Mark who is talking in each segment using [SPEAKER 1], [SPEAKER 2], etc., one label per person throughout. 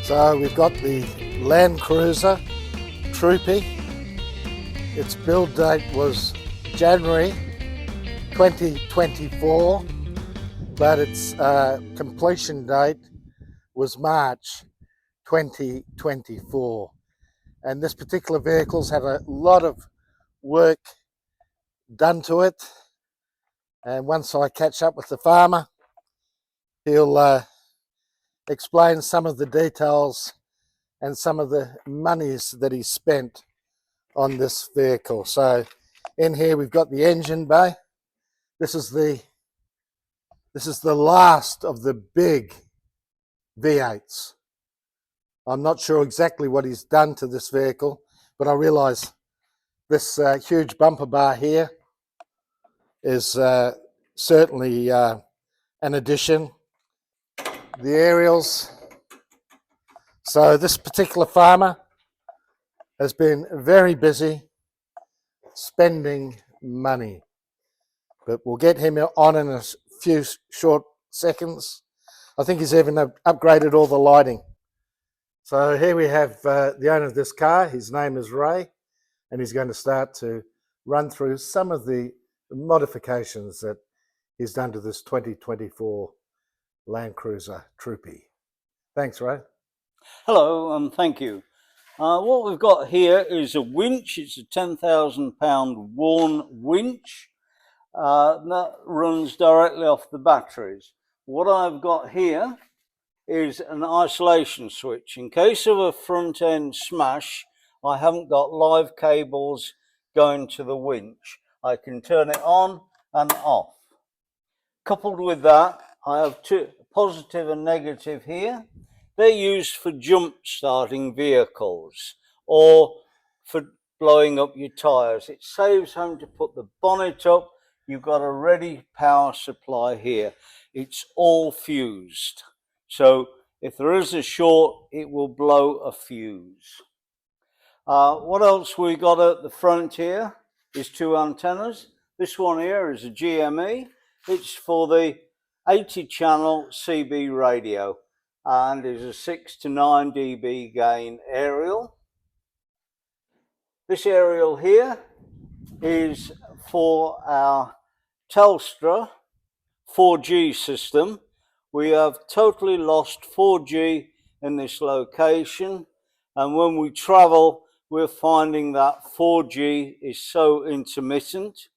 [SPEAKER 1] So we've got the Landcruiser Troopy. Its build date was January 2024, but its completion date was March 2024. And this particular vehicle's had a lot of work done to it. And once I catch up with the farmer, he'll explain some of the details and some of the monies that he spent on this vehicle. So in here we've got the engine bay. This is the last of the big V8s. I'm not sure exactly what he's done to this vehicle, but I realise this huge bumper bar here is certainly an addition. The aerials. So this particular farmer has been very busy spending money, but we'll get him on in a few short seconds. I think he's even upgraded all the lighting. So here we have the owner of this car. His name is Ray, and he's going to start to run through some of the modifications that he's done to this 2024 Landcruiser Troopy. Thanks, Ray.
[SPEAKER 2] Hello, and thank you. What we've got here is a winch. It's a 10,000 pound worn winch that runs directly off the batteries. What I've got here is an isolation switch. In case of a front end smash, I haven't got live cables going to the winch. I can turn it on and off. Coupled with that, I have two, positive and negative here. They're used for jump starting vehicles or for blowing up your tyres. It saves having to put the bonnet up. You've got a ready power supply here. It's all fused. So if there is a short, it will blow a fuse. What else we got at the front here is two antennas. This one here is a GME. It's for the 80 channel CB radio and is a 6 to 9 dB gain aerial. This aerial here is for our Telstra 4G system. We have totally lost 4G in this location, and when we travel we're finding that 4G is so intermittent.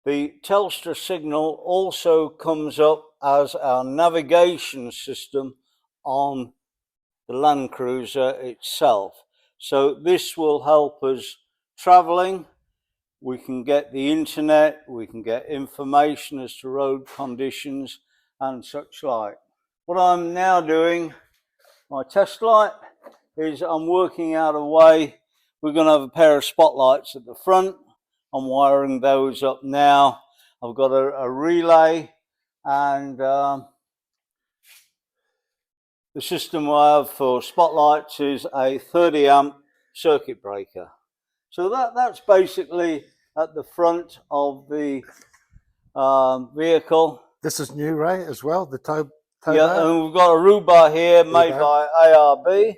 [SPEAKER 2] The Telstra signal also comes up as our navigation system on the Landcruiser itself. So this will help us travelling. We can get the internet, we can get information as to road conditions and such like. What I'm now doing, my test light, is I'm working out a way. We're going to have a pair of spotlights at the front. I'm wiring those up now. I've got a relay, and the system I have for spotlights is a 30 amp circuit breaker. So that's basically at the front of the vehicle.
[SPEAKER 1] This is new, Ray, as well, the tow
[SPEAKER 2] yeah,
[SPEAKER 1] bar.
[SPEAKER 2] And we've got a root bar here made by ARB.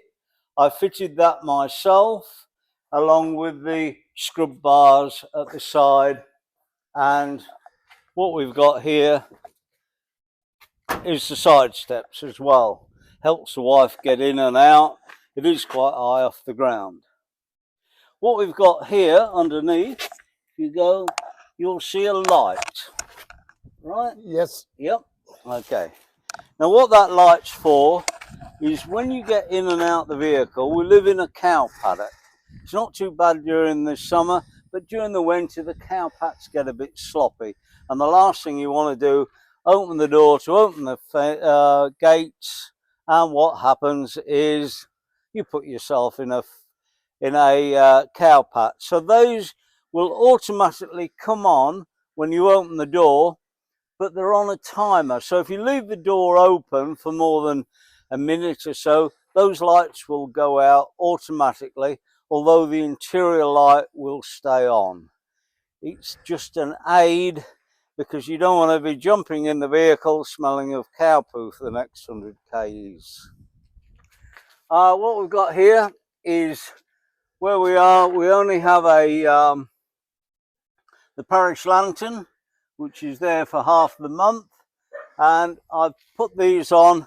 [SPEAKER 2] I fitted that myself, along with the scrub bars at the side. And what we've got here is the side steps as well. Helps the wife get in and out. It is quite high off the ground. What we've got here underneath, if you go, you'll see a light, right?
[SPEAKER 1] Yes.
[SPEAKER 2] Yep. Okay. Now what that light's for is when you get in and out the vehicle. We live in a cow paddock. It's not too bad during the summer, but during the winter the cow paddocks get a bit sloppy, and the last thing you want to do, open the door to open the gates, and what happens is you put yourself in a cow patch. So those will automatically come on when you open the door, but they're on a timer. So if you leave the door open for more than a minute or so, those lights will go out automatically, although the interior light will stay on. It's just an aid, because you don't want to be jumping in the vehicle smelling of cow poo for the next 100 k's. What we've got here is where we are. We only have a the parish lantern, which is there for half the month, and I've put these on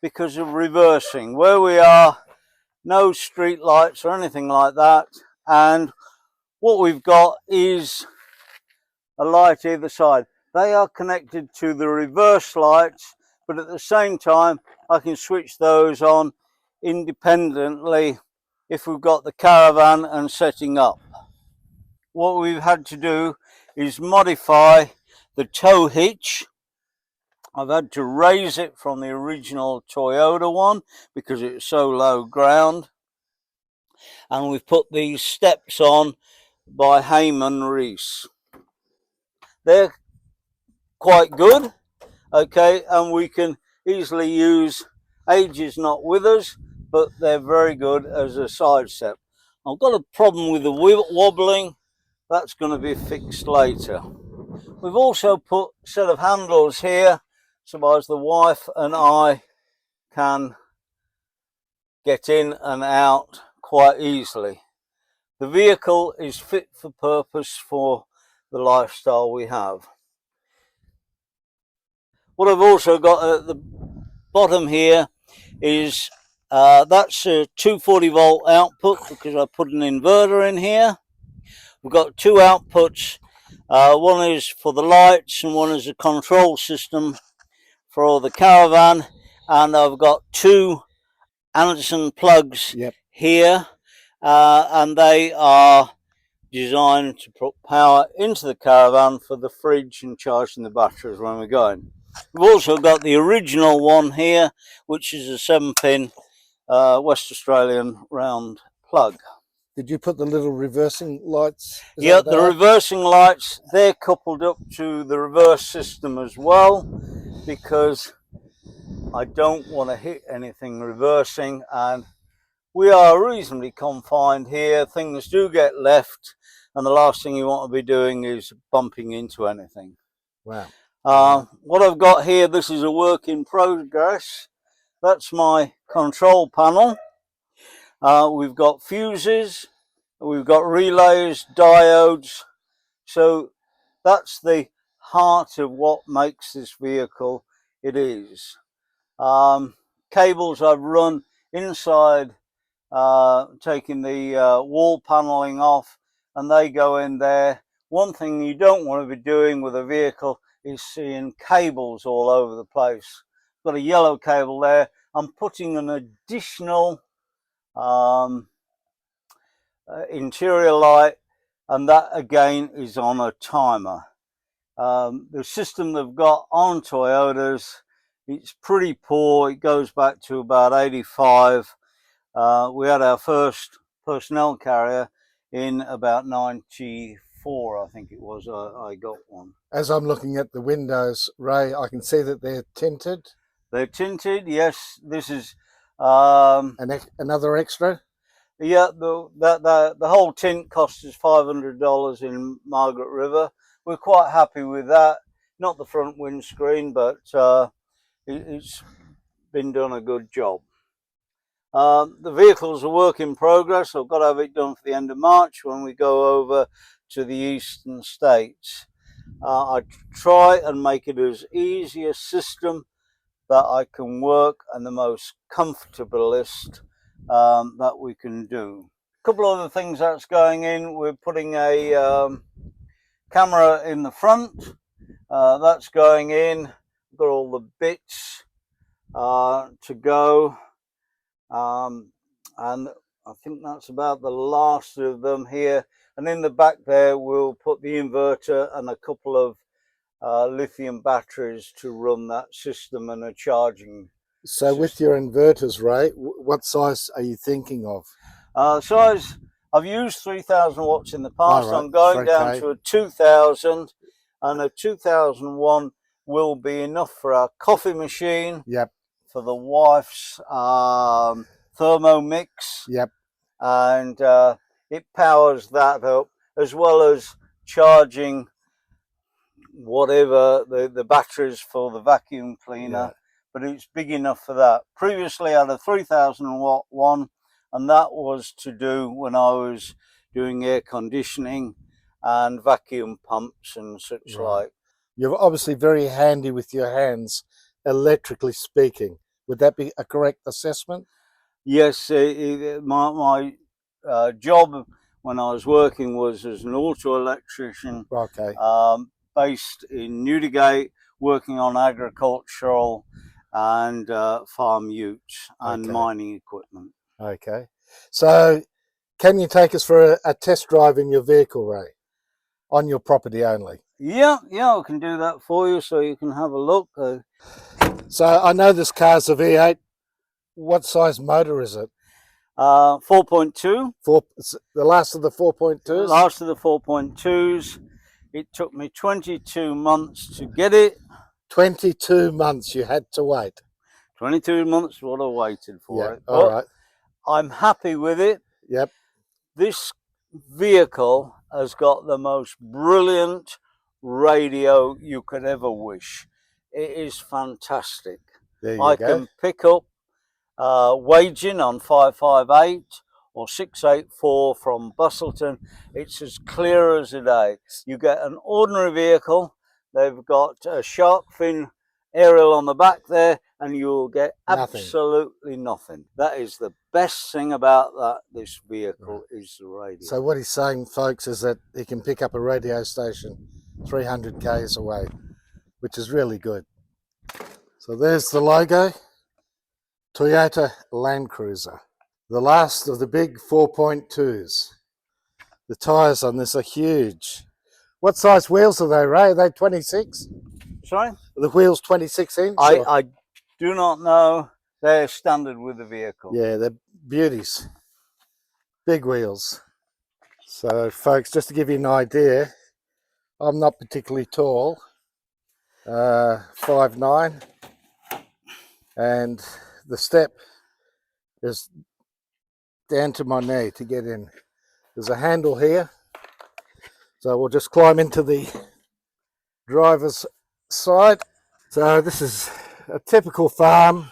[SPEAKER 2] because of reversing. Where we are, no street lights or anything like that, and what we've got is a light either side. They are connected to the reverse lights, but at the same time I can switch those on independently if we've got the caravan and setting up. What we've had to do is modify the tow hitch. I've had to raise it from the original Toyota one because it's so low ground, and we've put these steps on by Heyman Reese. They're quite good, okay, and we can easily use. Age is not with us, but they're very good as a side step. I've got a problem with the wobbling. That's going to be fixed later. We've also put a set of handles here so as the wife and I can get in and out quite easily. The vehicle is fit for purpose for the lifestyle we have. What I've also got at the bottom here is that's a 240 volt output because I put an inverter in here. We've got two outputs. One is for the lights and one is a control system for the caravan, and I've got two Anderson plugs here, and they are designed to put power into the caravan for the fridge and charging the batteries when we're going. We've also got the original one here, which is a 7-pin West Australian round plug.
[SPEAKER 1] Did you put the little reversing lights?
[SPEAKER 2] Yeah, the reversing lights, they're coupled up to the reverse system as well, because I don't want to hit anything reversing, and we are reasonably confined here. Things do get left, and the last thing you want to be doing is bumping into anything.
[SPEAKER 1] Wow.
[SPEAKER 2] What I've got here, this is a work in progress. That's my control panel. We've got fuses, we've got relays, diodes. So that's the heart of what makes this vehicle it is. Cables I've run inside, taking the wall paneling off, and they go in there. One thing you don't want to be doing with a vehicle is seeing cables all over the place. Got a yellow cable there. I'm putting an additional interior light, and that again is on a timer. The system they've got on Toyotas, it's pretty poor. It goes back to about 85. We had our first personnel carrier in about 94, I think it was. I got one.
[SPEAKER 1] As I'm looking at the windows, Ray, I can see that they're tinted.
[SPEAKER 2] They're tinted, yes. This is
[SPEAKER 1] another extra.
[SPEAKER 2] Yeah, the whole tint cost us $500 in Margaret River. We're quite happy with that. Not the front windscreen, but it's been done a good job. The vehicle's a work in progress. I've got to have it done for the end of March when we go over to the eastern states. I try and make it as easy a system that I can work and the most comfortablest that we can do. A couple other things that's going in. We're putting a camera in the front. That's going in. We've got all the bits to go. And I think that's about the last of them here. And in the back there, we'll put the inverter and a couple of lithium batteries to run that system and a charging system.
[SPEAKER 1] With your inverters, Ray, what size are you thinking of?
[SPEAKER 2] Size, I've used 3,000 watts in the past. I'm going down to a 2,000, and a 2001 will be enough for our coffee machine.
[SPEAKER 1] Yep.
[SPEAKER 2] For the wife's Thermomix.
[SPEAKER 1] Yep.
[SPEAKER 2] And it powers that up, as well as charging whatever the batteries for the vacuum cleaner.
[SPEAKER 1] Yeah.
[SPEAKER 2] but it's big enough for that. Previously I had a 3,000 watt one, and that was to do when I was doing air conditioning and vacuum pumps and such like.
[SPEAKER 1] You're obviously very handy with your hands, electrically speaking. Would that be a correct assessment?
[SPEAKER 2] Yes, my job when I was working was as an auto electrician,
[SPEAKER 1] Okay.
[SPEAKER 2] based in Newdigate, working on agricultural and farm utes and mining equipment.
[SPEAKER 1] Okay. So can you take us for a test drive in your vehicle, Ray? On your property only?
[SPEAKER 2] Yeah, I can do that for you so you can have a look.
[SPEAKER 1] So I know this car's a V8. What size motor is it?
[SPEAKER 2] 4.2.
[SPEAKER 1] The last of the 4.2s?
[SPEAKER 2] The last of the 4.2s. It took me 22 months to get it.
[SPEAKER 1] 22 months you had to wait.
[SPEAKER 2] 22 months what I waited for it.
[SPEAKER 1] All right.
[SPEAKER 2] I'm happy with it.
[SPEAKER 1] Yep.
[SPEAKER 2] This vehicle has got the most brilliant radio you could ever wish. It is fantastic.
[SPEAKER 1] There you
[SPEAKER 2] I
[SPEAKER 1] go.
[SPEAKER 2] can pick up waging on 558 or 684 from Bustleton. It's as clear as a day. You get an ordinary vehicle. They've got a shark fin aerial on the back there, and you'll get absolutely nothing. That is the best thing about this vehicle is the radio.
[SPEAKER 1] So what he's saying, folks, is that he can pick up a radio station 300 k's away, which is really good. So there's the logo, Toyota Landcruiser, the last of the big 4.2s. The tyres on this are huge. What size wheels are they, Ray? Are they 26?
[SPEAKER 2] Sorry?
[SPEAKER 1] Are the wheels 26 inch?
[SPEAKER 2] I do not know. They're standard with the vehicle.
[SPEAKER 1] Yeah, they're beauties. Big wheels. So, folks, just to give you an idea, I'm not particularly tall, 5'9", and the step is down to my knee to get in. There's a handle here, so we'll just climb into the driver's side. So this is a typical farm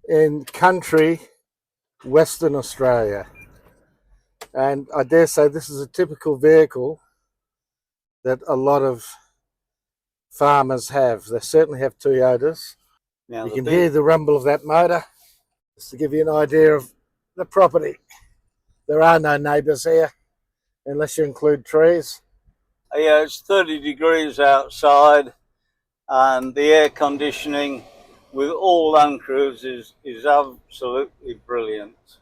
[SPEAKER 1] in country Western Australia, and I dare say this is a typical vehicle that a lot of farmers have. They certainly have Toyotas. Now, you can hear the rumble of that motor. Just to give you an idea of the property, there are no neighbours here unless you include trees.
[SPEAKER 2] Yeah, it's 30 degrees outside, and the air conditioning with all Land Cruisers is absolutely brilliant.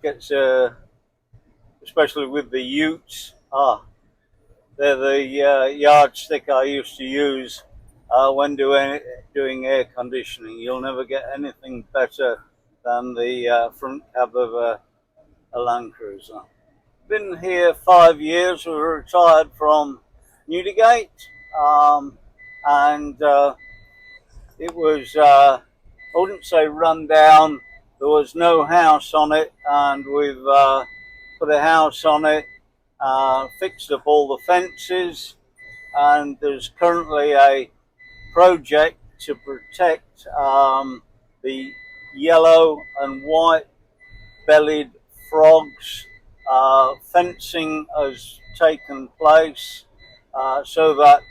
[SPEAKER 2] Gets especially with the utes. They're the yardstick I used to use when doing air conditioning. You'll never get anything better than the front cab of a Land Cruiser. Been here 5 years. We were retired from Newdigate, and it was, I wouldn't say run down. There was no house on it, and we've put a house on it, fixed up all the fences, and there's currently a project to protect the yellow and white bellied frogs. Fencing has taken place so that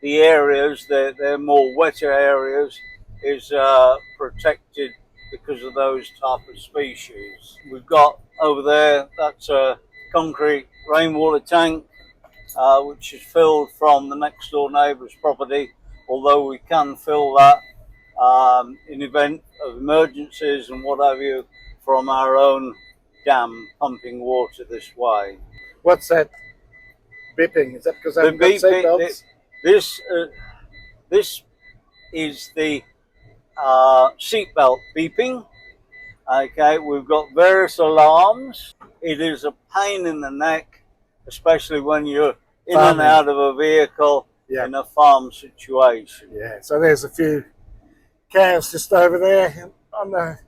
[SPEAKER 2] the areas, they're more wetter areas, is protected because of those type of species. We've got over there, that's a concrete rainwater tank which is filled from the next door neighbour's property, although we can fill that in event of emergencies and what have you from our own dam pumping water this way.
[SPEAKER 1] What's that beeping? Is that because I've got seatbelts?
[SPEAKER 2] This is the seatbelt beeping. Okay, we've got various alarms. It is a pain in the neck, especially when you're in and out of a vehicle in a farm situation.
[SPEAKER 1] Yeah, so there's a few cows just over there on the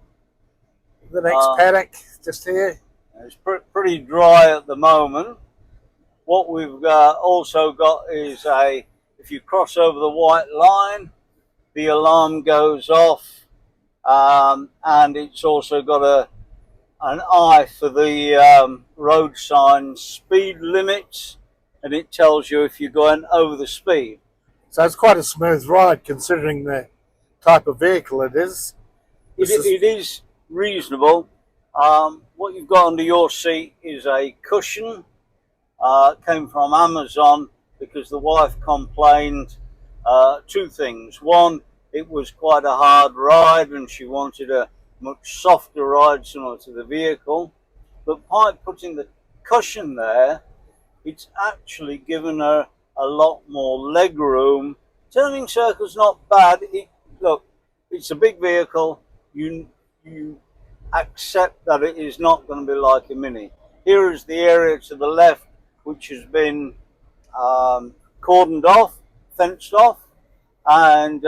[SPEAKER 1] next paddock, just here.
[SPEAKER 2] It's pretty dry at the moment. What we've also got is if you cross over the white line, the alarm goes off, and it's also got an eye for the road signs, speed limits, and it tells you if you're going over the speed.
[SPEAKER 1] So it's quite a smooth ride considering the type of vehicle it is.
[SPEAKER 2] It is reasonable. What you've got under your seat is a cushion. Came from Amazon because the wife complained two things. One, it was quite a hard ride and she wanted a much softer ride similar to the vehicle. But by putting the cushion there, it's actually given her a lot more leg room. Turning circle's not bad. Look, it's a big vehicle. You accept that it is not going to be like a Mini. Here is the area to the left, which has been cordoned off, fenced off, and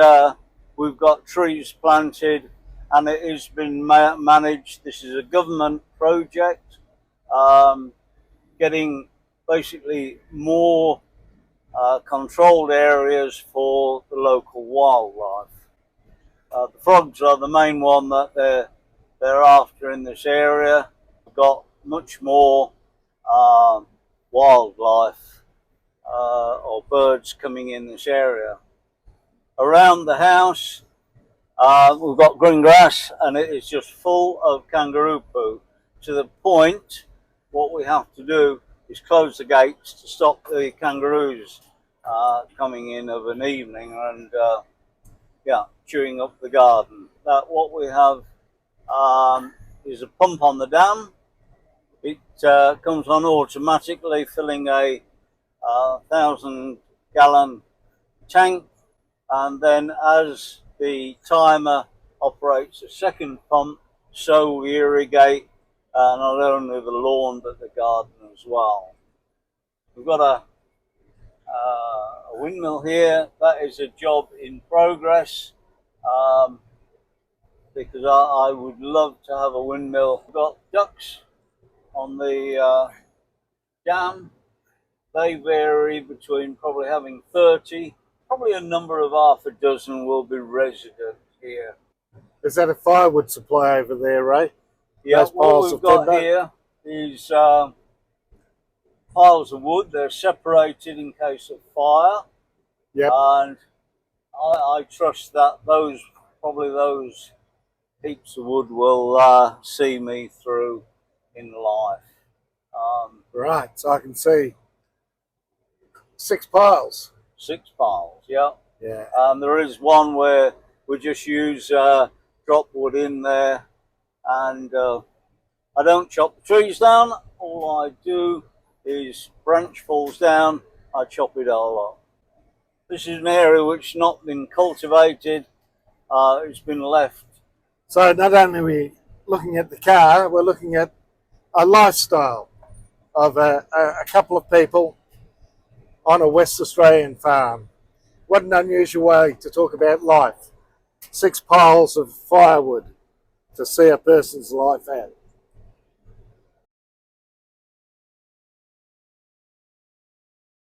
[SPEAKER 2] we've got trees planted, and it has been managed. This is a government project, getting basically more controlled areas for the local wildlife. The frogs are the main one that they're after in this area. We've got much more wildlife or birds coming in this area. Around the house, we've got green grass, and it is just full of kangaroo poo, to the point what we have to do is close the gates to stop the kangaroos coming in of an evening and chewing up the garden. What we have is a pump on the dam. It comes on automatically, filling a 1,000-gallon tank, and then as the timer operates a second pump, so we irrigate not only the lawn but the garden as well. We've got a windmill here. That is a job in progress, because I would love to have a windmill. We've got ducks on the dam. They vary between probably having 30, probably a number of half a dozen will be resident here.
[SPEAKER 1] Is that a firewood supply over there, Ray?
[SPEAKER 2] Yeah, what we've got here is piles of wood. They're separated in case of fire.
[SPEAKER 1] Yep.
[SPEAKER 2] And I trust that those heaps of wood will see me through in life.
[SPEAKER 1] Right, so I can see 6 piles.
[SPEAKER 2] 6 piles, yeah.
[SPEAKER 1] Yeah.
[SPEAKER 2] There is one where we just use drop wood in there, and I don't chop the trees down. All I do is branch falls down, I chop it all up. This is an area which has not been cultivated. It's been left.
[SPEAKER 1] So not only are we looking at the car, we're looking at a lifestyle of a couple of people on a West Australian farm. What an unusual way to talk about life. 6 piles of firewood to see a person's life out.